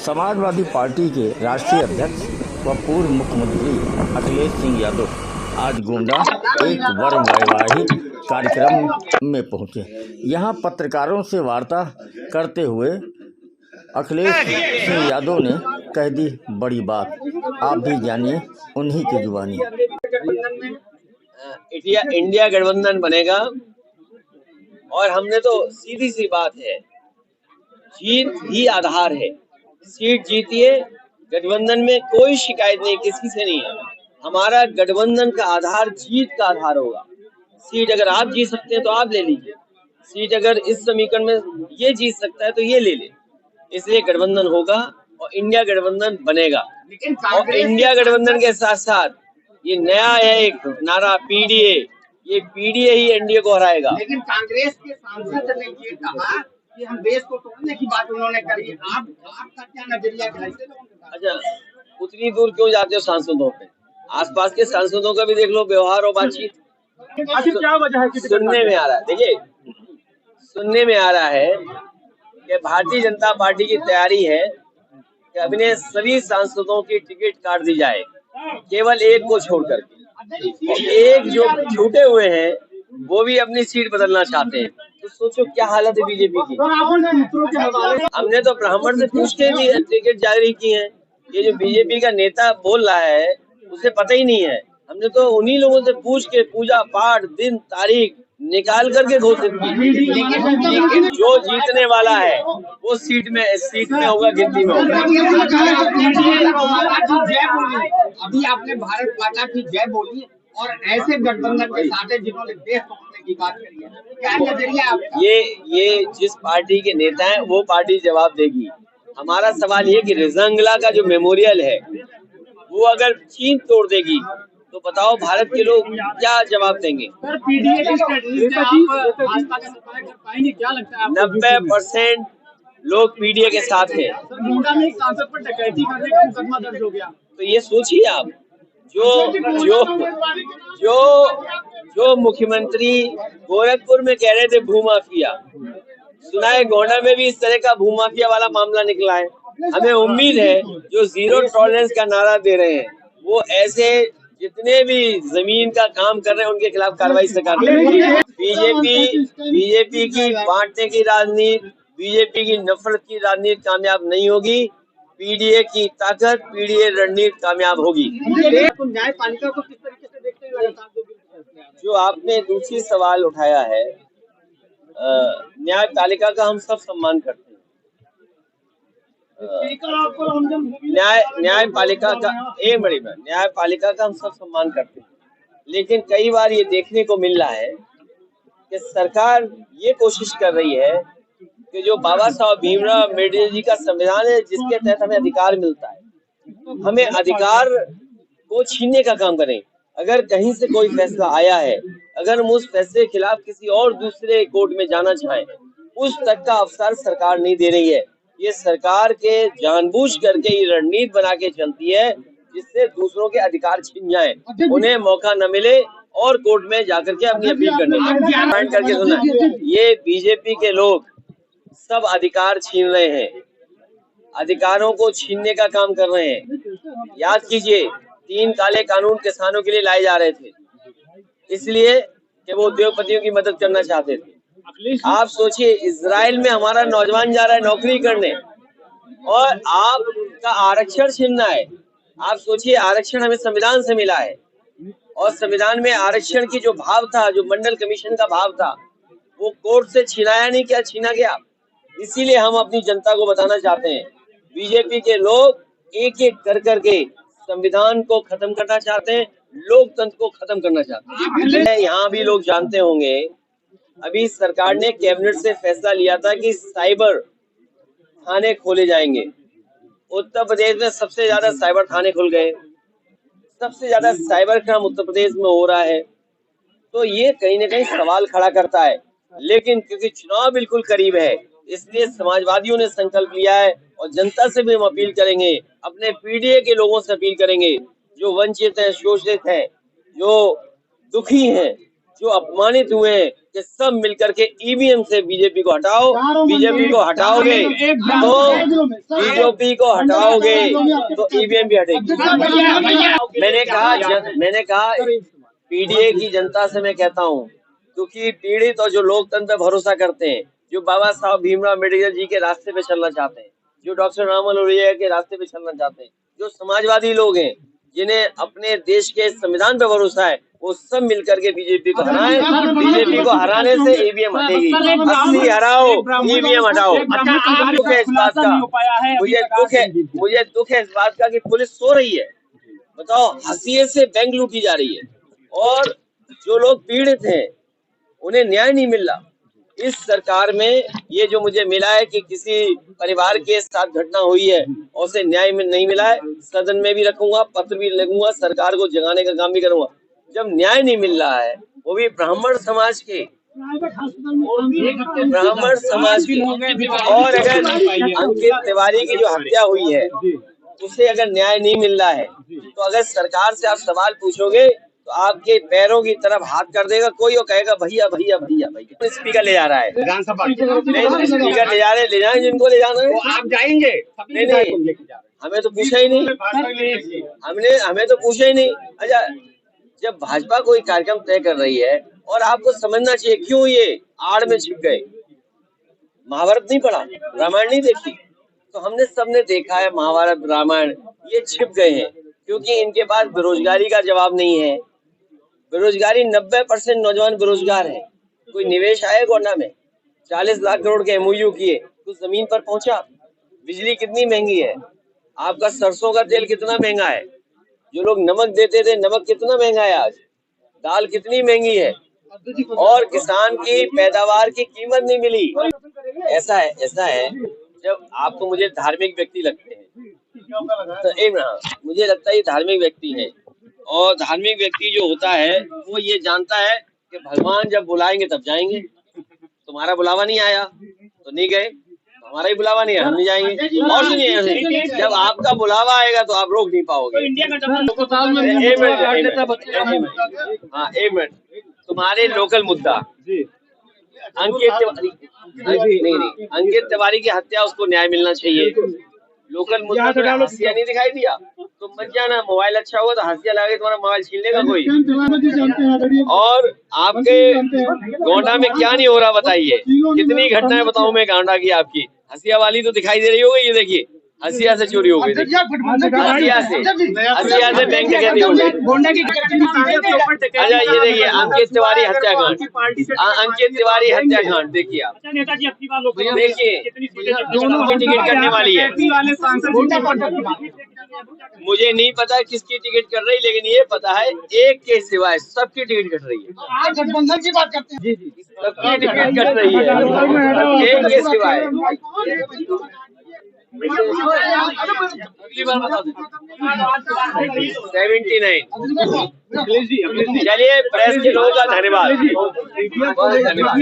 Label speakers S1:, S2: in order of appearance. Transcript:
S1: Samajwadi party के राष्ट्रीय अध्यक्ष व पूर्व मुख्यमंत्री अखिलेश सिंह यादव आज गोंडा एक वर्ग वैवाहिक कार्यक्रम में पहुंचे। यहां पत्रकारों से वार्ता करते हुए अखिलेश सिंह यादव ने कह दी बड़ी बात। आप भी जानिए उन्हीं की जुबानी।
S2: इंडिया गठबंधन बनेगा और हमने तो सीधी सी बात है, जीत ही आधार है। सीट जीतिए, गठबंधन में कोई शिकायत नहीं, किसी से नहीं है। हमारा गठबंधन का आधार जीत का आधार होगा। सीट अगर आप जीत सकते हैं तो आप ले लीजिए, सीट अगर इस समीकरण में ये जीत सकता है तो ये ले ले। इसलिए गठबंधन होगा और इंडिया गठबंधन बनेगा। और इंडिया गठबंधन के साथ साथ ये नया है एक नारा पीडीए, ये पीडीए ही एनडीए को हराएगा।
S3: लेकिन कांग्रेस के सांसद ने ये कहा कि हम देश को तोड़ने की बात उन्होंने करी। आपका क्या नजरिया है?
S2: अच्छा, उतनी दूर क्यों जाते हो सांसदों पे? आसपास के सांसदों का भी देख लो व्यवहार और बातचीत।
S3: क्या वजह है?
S2: सुनने में आ रहा है, देखिए सुनने में आ रहा है कि भारतीय जनता पार्टी की तैयारी है कि अपने सभी सांसदों की टिकट काट दी जाए, केवल एक को छोड़ करके। एक जो छूटे हुए हैं वो भी अपनी सीट बदलना चाहते हैं। तो सोचो क्या हालत है बीजेपी की। हमने तो ब्राह्मण से पूछ के टिकट जारी की है। ये जो बीजेपी का नेता बोल रहा है उसे पता ही नहीं है। हमने तो उन्हीं लोगों से पूछ के पूजा पाठ दिन तारीख निकाल करके घोषित की। जो जीतने वाला है वो सीट में होगा, गिनती में होगा।
S3: अभी आपने भारत माता की जय बोली और ऐसे गठबंधन के साथ जिन्होंने देश तोड़ने की बात करी है, क्या नजरिया आपका?
S2: ये जिस पार्टी के नेता हैं वो पार्टी जवाब देगी। हमारा सवाल ये कि रिजंगला का जो मेमोरियल है वो अगर चीन तोड़ देगी तो बताओ भारत के लोग क्या जवाब देंगे? 90% लोग पीडीए के साथ हैं। तो ये सोचिए आप, जो मुख्यमंत्री गोरखपुर में कह रहे थे भूमाफिया, सुना है गोंडा में भी इस तरह का भूमाफिया वाला मामला निकला है। हमें उम्मीद है जो जीरो टॉलरेंस का नारा दे रहे हैं वो ऐसे जितने भी जमीन का काम कर रहे हैं उनके खिलाफ कार्रवाई सरकार करेगी। बीजेपी की बांटने की राजनीति, बीजेपी की नफरत की राजनीति कामयाब नहीं होगी। पीडीए की ताकत, पीडीए रणनीति कामयाब होगी।
S3: न्यायपालिका को किस तरीके से देखते हैं लगातार?
S2: जो आपने दूसरी सवाल उठाया है, न्यायपालिका का हम सब सम्मान करते हैं। न्यायपालिका का हम सब सम्मान करते हैं, लेकिन कई बार ये देखने को मिल रहा है कि सरकार ये कोशिश कर रही है कि जो बाबा साहब भीमराव अम्बेडकर जी का संविधान है जिसके तहत हमें अधिकार मिलता है, हमें अधिकार को छीनने का काम करें। अगर कहीं से कोई फैसला आया है, अगर हम उस फैसले के खिलाफ किसी और दूसरे कोर्ट में जाना चाहें, उस तक का अवसर सरकार नहीं दे रही है। ये सरकार के जानबूझ करके ये रणनीति बना के चलती है जिससे दूसरों के अधिकार छिन जाएं, उन्हें मौका न मिले और कोर्ट में जाकर के अपनी अपील करने करके सुना। ये बीजेपी के लोग सब अधिकार छीन रहे हैं, अधिकारों को छीनने का काम कर रहे हैं। याद कीजिए 3 काले कानून किसानों के लिए लाए जा रहे थे, इसलिए कि वो उद्योगपतियों की मदद करना चाहते थे। आप सोचिए इजराइल में हमारा नौजवान जा रहा है नौकरी करने और आपका आरक्षण छीनना है। आप सोचिए आरक्षण हमें संविधान से मिला है और संविधान में आरक्षण की जो भाव था, जो मंडल कमीशन का भाव था, वो कोर्ट से छीनाया नहीं, क्या छीना गया। इसीलिए हम अपनी जनता को बताना चाहते हैं, बीजेपी के लोग एक एक कर करके संविधान को खत्म करना चाहते हैं, लोकतंत्र को खत्म करना चाहते हैं। यहाँ भी लोग जानते होंगे, अभी सरकार ने कैबिनेट से फैसला लिया था कि साइबर थाने खोले जाएंगे। उत्तर प्रदेश में सबसे ज्यादा साइबर थाने खुल गए, सबसे ज्यादा साइबर क्राइम उत्तर प्रदेश में हो रहा है। तो ये कहीं ना कहीं सवाल खड़ा करता है, लेकिन क्योंकि चुनाव बिल्कुल करीब है इसलिए समाजवादियों ने संकल्प लिया है और जनता से भी हम अपील करेंगे, अपने पीडीए के लोगों से अपील करेंगे जो वंचित हैं, शोषित हैं, जो दुखी हैं, जो अपमानित हुए हैं कि सब मिलकर के ईवीएम से बीजेपी को हटाओ, बीजेपी को हटाओगे तो बीजेपी को हटाओगे तो ईवीएम भी हटेगी। मैंने कहा पीडीए की जनता से मैं कहता हूँ, क्योंकि पीड़ित और जो लोकतंत्र पर भरोसा करते हैं, जो बाबा साहब भीमराव अम्बेडकर जी के रास्ते पे चलना चाहते हैं, जो डॉक्टर राममनोहर लोहिया के रास्ते पे चलना चाहते हैं, जो समाजवादी लोग हैं, जिन्हें अपने देश के संविधान पे भरोसा है, वो सब मिलकर के बीजेपी को हराएं। बीजेपी को हराने से ईवीएम हटेगी। 80 हराओ, ईवीएम हटाओ। दुख है इस बात का, मुझे दुख है इस बात का कि पुलिस सो रही है। बताओ, हंसिए से बैंक लूटी जा रही है और जो लोग पीड़ित हैं उन्हें न्याय नहीं मिल रहा। इस सरकार में ये जो मुझे मिला है कि किसी परिवार के साथ घटना हुई है और उसे न्याय नहीं मिला है, सदन में भी रखूंगा, पत्र भी लिखूंगा, सरकार को जगाने का काम भी करूंगा। जब न्याय नहीं मिल रहा है, वो भी ब्राह्मण समाज के, और अगर अंकित तिवारी की जो हत्या हुई है उसे अगर न्याय नहीं मिल रहा है, तो अगर सरकार से आप सवाल पूछोगे तो आपके पैरों की तरफ हाथ कर देगा कोई और कहेगा भैया भैया भैया भैया। स्पीकर ले जा रहा है,
S3: विधानसभा
S2: स्पीकर ले जा रहे, ले जाए जिनको ले जाना है।
S3: आप जाएंगे?
S2: नहीं, हमें तो पूछा ही नहीं, हमें तो पूछा ही नहीं। अच्छा, जब भाजपा कोई कार्यक्रम तय कर रही है और आपको समझना चाहिए क्यों ये आड़ में छिप गए। महाभारत नहीं पढ़ा, रामायण नहीं देखी, तो हमने सबने देखा है महाभारत रामायण, ये छिप गए हैं क्योंकि इनके पास बेरोजगारी का जवाब नहीं है। बेरोजगारी 90% नौजवान बेरोजगार हैं। कोई निवेश आया गोंडा में, 40 लाख करोड़ के एमओयू किए, कुछ जमीन पर पहुंचा। बिजली कितनी महंगी है, आपका सरसों का तेल कितना महंगा है, जो लोग नमक देते थे नमक कितना महंगा है आज, दाल कितनी महंगी है, और किसान की पैदावार की कीमत नहीं मिली। ऐसा है जब आपको मुझे धार्मिक व्यक्ति लगते हैं तो मुझे लगता है ये धार्मिक व्यक्ति है, और धार्मिक व्यक्ति जो होता है वो ये जानता है कि भगवान जब बुलाएंगे तब जाएंगे। तुम्हारा बुलावा नहीं आया तो नहीं गए, हमारा ही बुलावा नहीं है, हम नहीं जाएंगे। और सुनिए, जब आपका बुलावा आएगा तो आप रोक नहीं पाओगे। एक मिनट, तुम्हारे लोकल मुद्दा अंकित तिवारी की हत्या, उसको न्याय मिलना चाहिए। लोकल मुद्दा तो हंसिया नहीं दिखाई दिया, तुम मत जाना, मोबाइल अच्छा होगा तो हंसिया लगा के तुम्हारा मोबाइल छीन लेगा कोई। और आपके गोंडा में क्या नहीं हो रहा बताइए, कितनी घटनाएं बताऊं मैं गोंडा की। आपकी हंसिया वाली तो दिखाई दे रही होगी, ये देखिए हंसिया से चोरी हो गई, हंसिया से बैंक डकैती हो गई। अच्छा, ये देखिए अंकित तिवारी हत्याकांड, अंकित तिवारी हत्याकांड देखिए आप, देखिए टिकट करने वाली है। मुझे नहीं पता किसकी टिकट कर रही, लेकिन ये पता है एक के सिवाय सबकी टिकट कट रही है।
S3: गठबंधन की बात करते हैं,
S2: सबकी टिकट कट रही है एक के सिवाय। अगली बार बता दो 79। चलिए, प्रेस के लोगों का धन्यवाद, बहुत धन्यवाद।